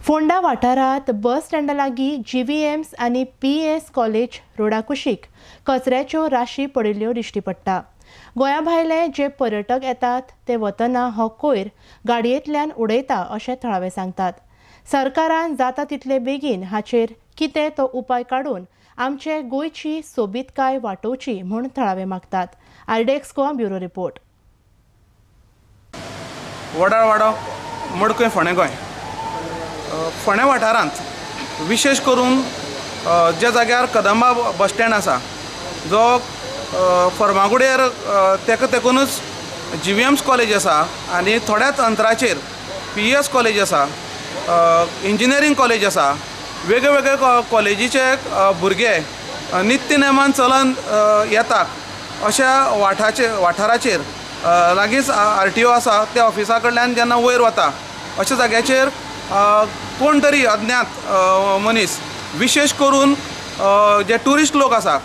फोंडा वाठारात बस स्टँडा लागीं GVMs आनी PS कॉलेज रोडा कुशीक कचऱ्याच्यो राशी पडिल्ल्यो दिश्टी पडटा। गोंया भायले जे पर्यटक येतात ते वतना हो कोयर गाडयेंतल्यान उडयता अशें थळावे सांगतात। सरकारान जाता तितले बेगीन हाचेर कितें तो उपाय काडून आमचे गोंयची सोबीतकाय वाटोवची म्हूण थळावे मागतात। आरडेक्स गोवा ब्युरो रिपोर्ट। वडाळ वाडो मडकय फोंडें गोंय फोंडें वाठारांत विशेष करून ज्या जाग्यार कदंबा बस स्टँड आसा जो फर्मागुडयेर तेका तेकूनच GVMs कॉलेज आसा आनी थोड्याच अंतराचेर PS कॉलेज आसा, इंजिनियरींग कॉलेज आसा। वेगळे वेगळे कॉलेजीचे भुरगे नित्य नेमान चलन येतात अशा वाठाराचेर लागींच RTO आसा त्या ऑफिसा कडल्यान जेन्ना वयर वता अशा जाग्याचेर कोण तरी अज्ञात मनीस विशेष करून जे ट्युरिस्ट लोक आसा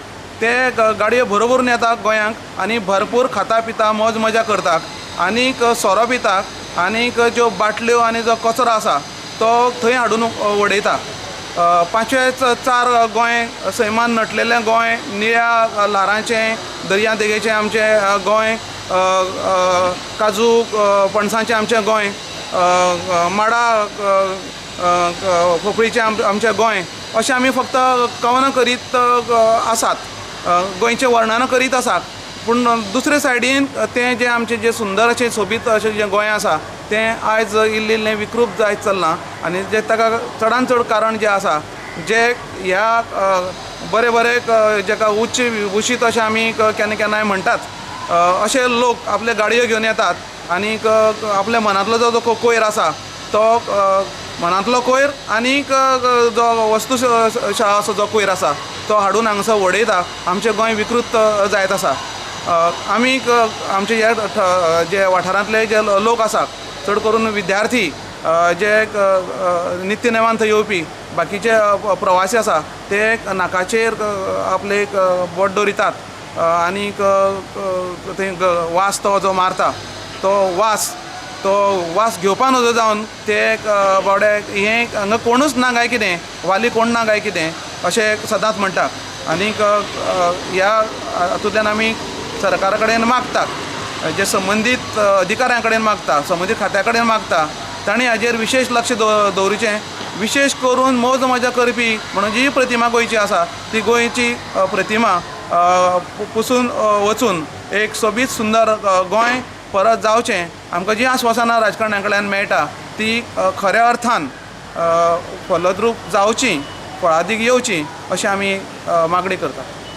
ते गाडयो भरभरून येतात गोंयांक आनी भरपूर खाता पिता मौज मजा करतात आनीक सोरो पितात आनीक ज्यो बाटल्यो आनी जो कचरो आसा तो थंय हाडून उडयता। 504 गोंय सैमान नटलेलें गोंय, निळ्या ल्हारांचें दर्या देगेचें आमचें गोंय, काजू पणसाचें आमचें गोंय, माडा पोकळीचें आमचें गोंय अशें आमी फक्त कवनां करीत आसात, गोंयचें वर्णन करीत आसात। पूण दुसरे सायडीन तें जें आमचें जें सुंदर अशें सोबीत अशें जें गोंय आसा तें आयज इल्लें विकृप जायत चल्लां आनी जें ताका चडांत चड कारण जें आसा जे ह्या बरे जेका उच्च विभूशीत अशें आमी केन्ना म्हणटात अशे लोक आपले गाडयो घेवन येतात आनीक आपल्या मनांतलो जो कोयर आसा तो मनांतलो कोयर आनीक जो वस्तुशाह जो कोयर आसा तो हाडून हांगासर उडयता। आमचें गोंय विकृत जायत आसा। आमी आमचे जे वाठारांतले जे लोक आसा चड करून विद्यार्थी जे नित्य नेमान थंय येवपी बाकीचे प्रवासी आसा ते नाकाचेर आपले बोट दवरितात आनीक थंय वास तो जो मारता तो वास घेवपा नजो जावन ते बावडे हें हांगा कोणूच ना काय कितें, वाली कोण ना काय कितें अशें सदांच म्हणटा। आनीक ह्या हातूंतल्यान आमी सरकारा कडेन मागतात, जे संबंदीत अधिकाऱ्यां कडेन मागता, संबंदीत खात्या कडेन मागता तांणी हाजेर विशेष लक्ष दवरचें। विशेष करून मौज मजा करपी म्हणून जी प्रतिमा गोंयची आसा ती गोंयची प्रतिमा पुसून वचून एक सोबीत सुंदर गोंय परत जावचें आमकां जी आश्वासनां राजकारण्यां कडल्यान मेळटा ती खऱ्या अर्थान फलद्रूप जावची, फळादीक येवची अशी आमी मागणी करतात।